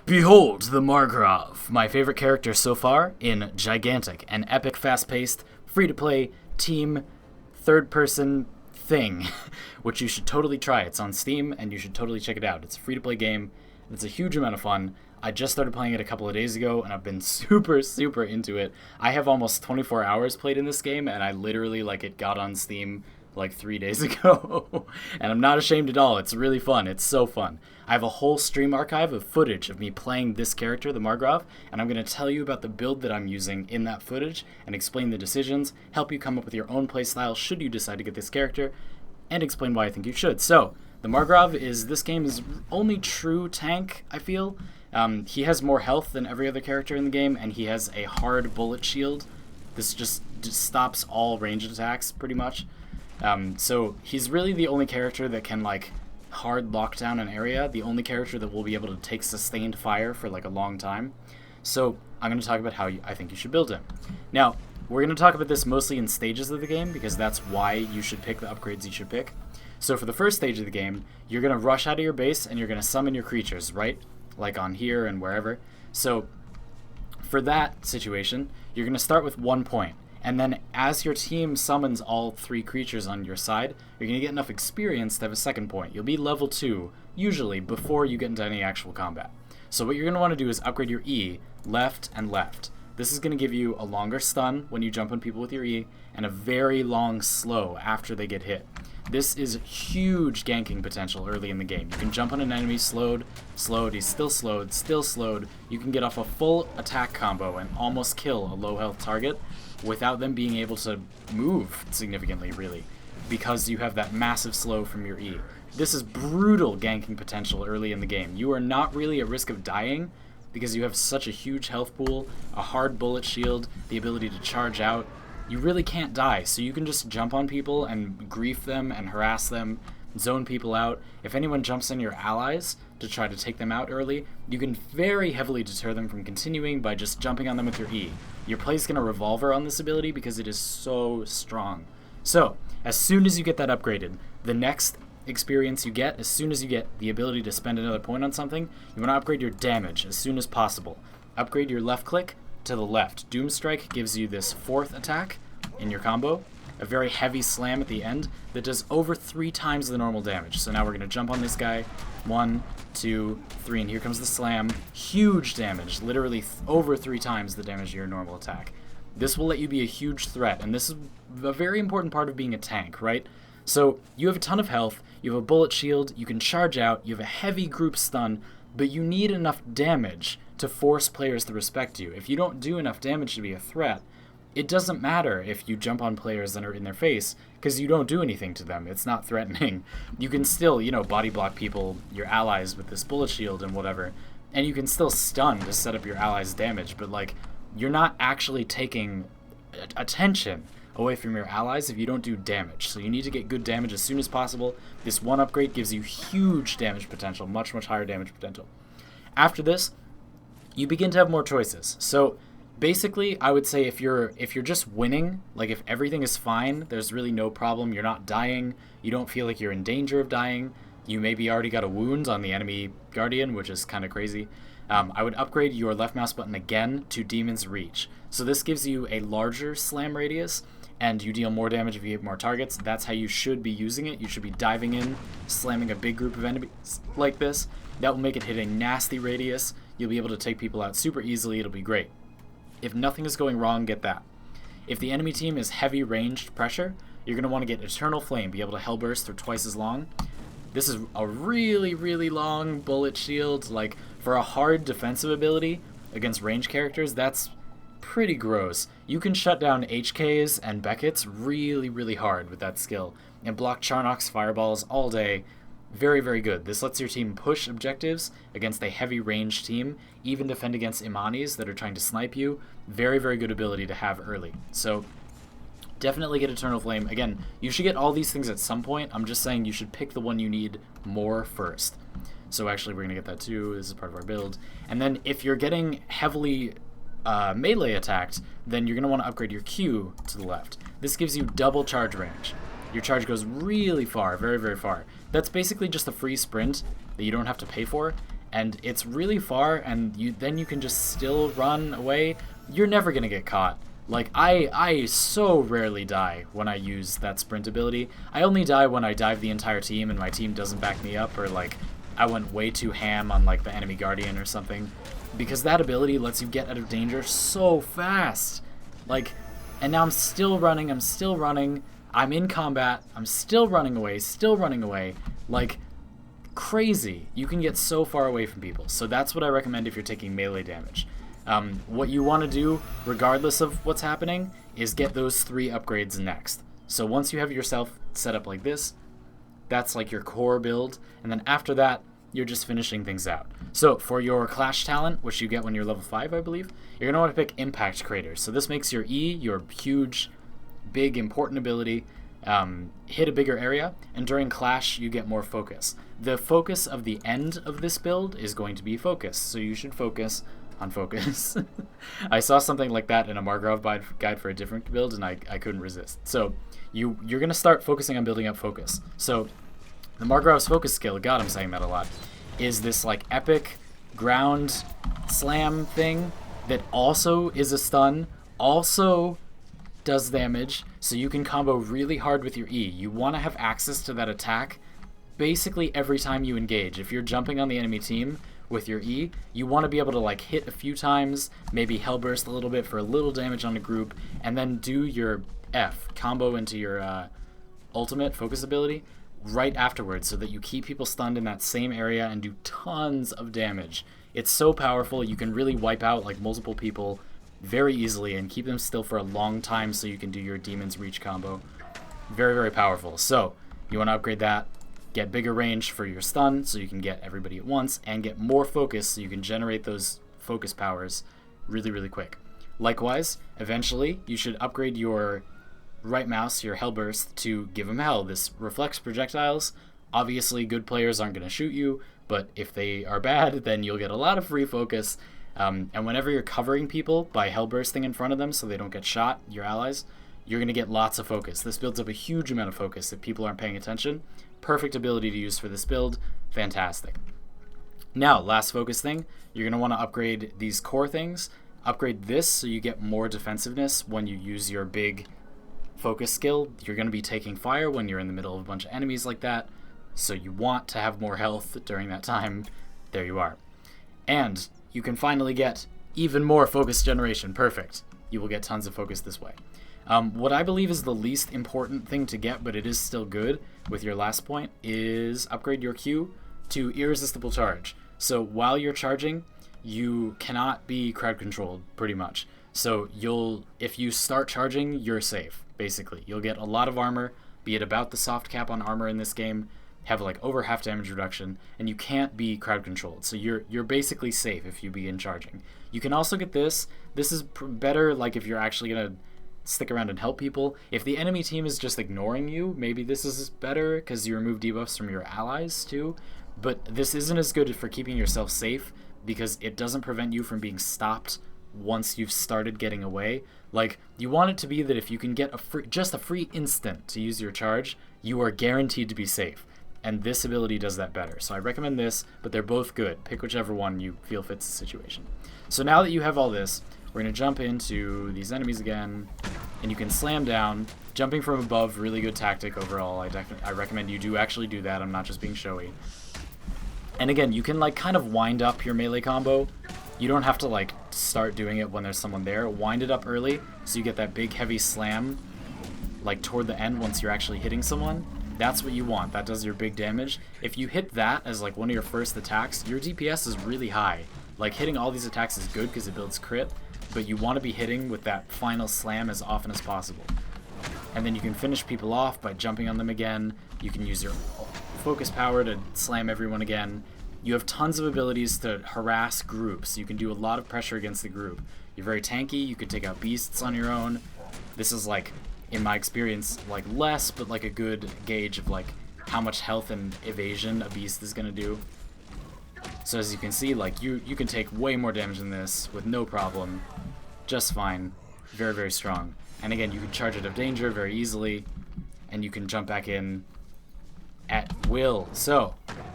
Behold the Margrave, my favorite character so far in gigantic and epic fast-paced, free-to-play, team, third-person thing, which you should totally try. It's on Steam, and you should totally check it out. It's a free-to-play game. It's a huge amount of fun. I just started playing it a couple of days ago, and I've been super into it. I have almost 24 hours played in this game, and I literally, it got on Steam 3 days ago. And I'm not ashamed at all. It's really fun. It's so fun. I have a whole stream archive of footage of me playing this character, the Margrave, and I'm going to tell you about the build that I'm using in that footage and explain the decisions, help you come up with your own playstyle should you decide to get this character, and explain why I think you should. So, the Margrave is this game's only true tank, I feel. He has more health than every other character in the game, and he has a hard bullet shield. This just stops all ranged attacks, pretty much. So he's really the only character that can, hard lock down an area, the only character that will be able to take sustained fire for, a long time. So I'm going to talk about how I think you should build him. Now, we're going to talk about this mostly in stages of the game, because that's why you should pick the upgrades you should pick. So for the first stage of the game, you're going to rush out of your base, and you're going to summon your creatures, right? Like on here and wherever. So for that situation, you're going to start with 1 point. And then as your team summons all 3 creatures on your side, you're going to get enough experience to have a second point. You'll be level 2, usually, before you get into any actual combat. So what you're going to want to do is upgrade your E, left and left. This is going to give you a longer stun when you jump on people with your E, and a very long slow after they get hit. This is huge ganking potential early in the game. You can jump on an enemy, slowed, he's still slowed. You can get off a full attack combo and almost kill a low health target without them being able to move significantly, really, because you have that massive slow from your E. This is brutal ganking potential early in the game. You are not really at risk of dying because you have such a huge health pool, a hard bullet shield, the ability to charge out. You really can't die, so you can just jump on people and grief them and harass them, zone people out. If anyone jumps on your allies to try to take them out early, you can very heavily deter them from continuing by just jumping on them with your E. Your play's going to revolver on this ability because it is so strong. So, as soon as you get that upgraded, the next experience you get, as soon as you get the ability to spend another point on something, you want to upgrade your damage as soon as possible. Upgrade your left click to the left. Doomstrike gives you this 4th attack in your combo, a very heavy slam at the end that does over 3 times the normal damage. So now we're going to jump on this guy. 1, 2, 3, and here comes the slam. Huge damage, literally over 3 times the damage of your normal attack. This will let you be a huge threat, and this is a very important part of being a tank, right? So you have a ton of health, you have a bullet shield, you can charge out, you have a heavy group stun, but you need enough damage to force players to respect you. If you don't do enough damage to be a threat, it doesn't matter if you jump on players that are in their face, because you don't do anything to them. It's not threatening. You can still, body block people, your allies, with this bullet shield and whatever, and you can still stun to set up your allies' damage, but, you're not actually taking attention away from your allies if you don't do damage. So you need to get good damage as soon as possible. This one upgrade gives you huge damage potential, much higher damage potential. After this, you begin to have more choices. So basically, I would say if you're just winning, if everything is fine, there's really no problem, you're not dying, you don't feel like you're in danger of dying, you maybe already got a wound on the enemy guardian, which is kind of crazy, I would upgrade your left mouse button again to Demon's Reach. So this gives you a larger slam radius, and you deal more damage if you hit more targets. That's how you should be using it. You should be diving in, slamming a big group of enemies like this. That will make it hit a nasty radius. You'll be able to take people out super easily. It'll be great. If nothing is going wrong, get that. If the enemy team is heavy ranged pressure, you're going to want to get Eternal Flame, be able to Hellburst for twice as long. This is a really long bullet shield. For a hard defensive ability against range characters, that's pretty gross. You can shut down HKs and Beckett's really hard with that skill, and block Charnock's fireballs all day. Very good. This lets your team push objectives against a heavy range team, even defend against Imanis that are trying to snipe you. Very good ability to have early. So definitely get Eternal Flame. Again, you should get all these things at some point. I'm just saying you should pick the one you need more first. So actually we're going to get that too. This is part of our build. And then if you're getting heavily melee attacked, then you're going to want to upgrade your Q to the left. This gives you double charge range. Your charge goes really far, very far. That's basically just a free sprint that you don't have to pay for, and it's really far, and then you can just still run away. You're never gonna get caught. Like, I so rarely die when I use that sprint ability. I only die when I dive the entire team and my team doesn't back me up, or like I went way too ham on like the enemy guardian or something, because that ability lets you get out of danger so fast. Like, and now I'm still running, I'm in combat, I'm still running away, like crazy. You can get so far away from people. So that's what I recommend if you're taking melee damage. What you want to do, regardless of what's happening, is get those 3 upgrades next. So once you have yourself set up like this, that's like your core build, and then after that, you're just finishing things out. So for your Clash talent, which you get when you're level 5, I believe, you're going to want to pick Impact Craters. So this makes your E, your huge, big, important ability, hit a bigger area, and during Clash, you get more focus. The focus of the end of this build is going to be focus, so you should focus on focus. I saw something like that in a Margrave guide for a different build, and I couldn't resist. So you're going to start focusing on building up focus. So the Margrave's focus skill, God, I'm saying that a lot, is this like epic ground slam thing that also is a stun, also does damage, so you can combo really hard with your E. You want to have access to that attack basically every time you engage. If you're jumping on the enemy team with your E, you want to be able to like hit a few times, maybe hellburst a little bit for a little damage on a group, and then do your F, combo into your ultimate focus ability right afterwards, so that you keep people stunned in that same area and do tons of damage. It's so powerful. You can really wipe out like multiple people very easily and keep them still for a long time, so you can do your Demon's Reach combo. Very, very powerful. So you want to upgrade that, get bigger range for your stun so you can get everybody at once, and get more focus so you can generate those focus powers really, really quick. Likewise, eventually you should upgrade your right mouse, your Hellburst, to Give 'em Hell. This reflects projectiles. Obviously good players aren't going to shoot you, but if they are bad, then you'll get a lot of free focus. And whenever you're covering people by Hellbursting in front of them so they don't get shot, your allies, you're going to get lots of focus. This builds up a huge amount of focus if people aren't paying attention. Perfect ability to use for this build. Fantastic. Now, last focus thing, you're going to want to upgrade these core things. Upgrade this so you get more defensiveness when you use your big focus skill. You're going to be taking fire when you're in the middle of a bunch of enemies like that, so you want to have more health during that time. There you are. And you can finally get even more focus generation. Perfect. You will get tons of focus this way. What I believe is the least important thing to get, but it is still good with your last point, is upgrade your Q to Irresistible Charge. So while you're charging, you cannot be crowd controlled, pretty much. So if you start charging, you're safe, basically. You'll get a lot of armor, be it about the soft cap on armor in this game, have like over half damage reduction, and you can't be crowd controlled. So you're basically safe if you begin charging. You can also get this. This is better like if you're actually gonna stick around and help people. If the enemy team is just ignoring you, maybe this is better because you remove debuffs from your allies too. But this isn't as good for keeping yourself safe because it doesn't prevent you from being stopped once you've started getting away. Like, you want it to be that if you can get just a free instant to use your charge, you are guaranteed to be safe. And this ability does that better. So I recommend this, but they're both good. Pick whichever one you feel fits the situation. So now that you have all this, we're going to jump into these enemies again, and you can slam down. Jumping from above, really good tactic overall. I recommend you do actually do that. I'm not just being showy. And again, you can like kind of wind up your melee combo. You don't have to like start doing it when there's someone there. Wind it up early so you get that big heavy slam like toward the end once you're actually hitting someone. That's what you want. That does your big damage. If you hit that as like one of your first attacks, your DPS is really high. Like hitting all these attacks is good because it builds crit, but you want to be hitting with that final slam as often as possible. And then you can finish people off by jumping on them again. You can use your focus power to slam everyone again. You have tons of abilities to harass groups. You can do a lot of pressure against the group. You're very tanky. You can take out beasts on your own. This is like, in my experience, like less, but like a good gauge of like how much health and evasion a beast is going to do. So as you can see, like you can take way more damage than this with no problem. Just fine. Very, very strong. And again, you can charge out of danger very easily, and you can jump back in at will. So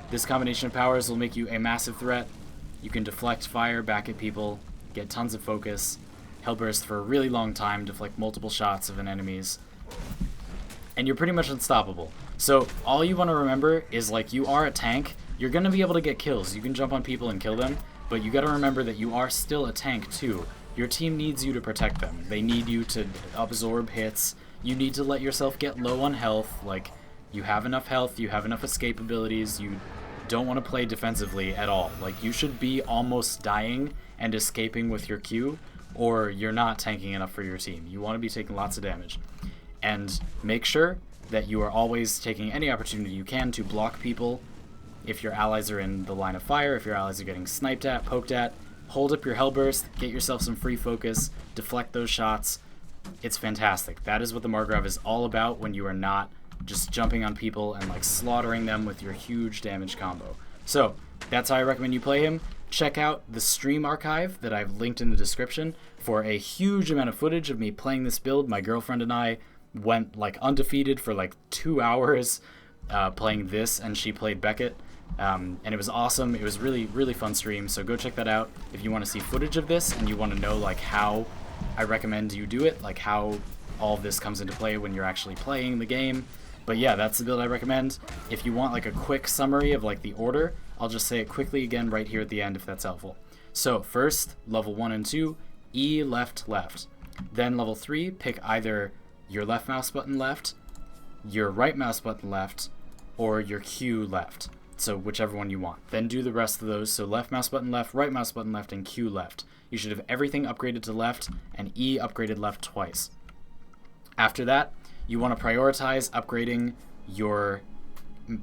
This combination of powers will make you a massive threat. You can deflect fire back at people, get tons of focus, Hellburst for a really long time, deflect multiple shots of an enemy's, and you're pretty much unstoppable. So all you want to remember is, like, you are a tank. You're going to be able to get kills. You can jump on people and kill them, but you got to remember that you are still a tank too. Your team needs you to protect them. They need you to absorb hits. You need to let yourself get low on health. Like, you have enough health, you have enough escape abilities, you don't want to play defensively at all. Like, you should be almost dying and escaping with your Q, or you're not tanking enough for your team. You want to be taking lots of damage. And make sure that you are always taking any opportunity you can to block people if your allies are in the line of fire, if your allies are getting sniped at, poked at. Hold up your Hellburst, get yourself some free focus, deflect those shots. It's fantastic. That is what the Margrave is all about when you are not just jumping on people and, like, slaughtering them with your huge damage combo. So that's how I recommend you play him. Check out the stream archive that I've linked in the description for a huge amount of footage of me playing this build. My girlfriend and I went, like, undefeated for like 2 hours playing this, and she played Beckett. And it was awesome. It was really, really fun stream, so go check that out if you want to see footage of this and you want to know, like, how I recommend you do it, like how all of this comes into play when you're actually playing the game. But yeah, that's the build I recommend. If you want, like, a quick summary of, like, the order, I'll just say it quickly again right here at the end if that's helpful. So first, level 1 and 2, E left left. Then level 3, pick either your left mouse button left, your right mouse button left, or your Q left. So whichever one you want. Then do the rest of those. So left mouse button left, right mouse button left, and Q left. You should have everything upgraded to left and E upgraded left twice. After that, you want to prioritize upgrading your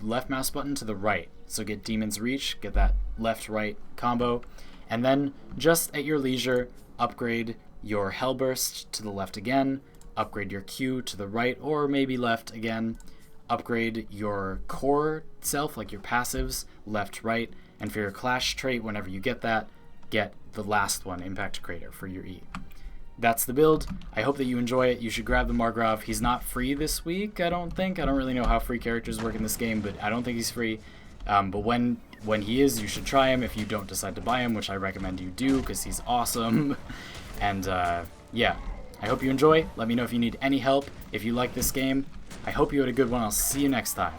left mouse button to the right. So get Demon's Reach, get that left-right combo, and then just at your leisure, upgrade your Hellburst to the left again, upgrade your Q to the right or maybe left again, upgrade your core self, like your passives, left, right, and for your Clash trait, whenever you get that, get the last one, Impact Crater, for your E. That's the build. I hope that you enjoy it. You should grab the Margrave. He's not free this week, I don't think. I don't really know how free characters work in this game, but I don't think he's free. But when he is, you should try him if you don't decide to buy him, which I recommend you do because he's awesome. And yeah, I hope you enjoy. Let me know if you need any help. If you like this game, I hope you had a good one. I'll see you next time.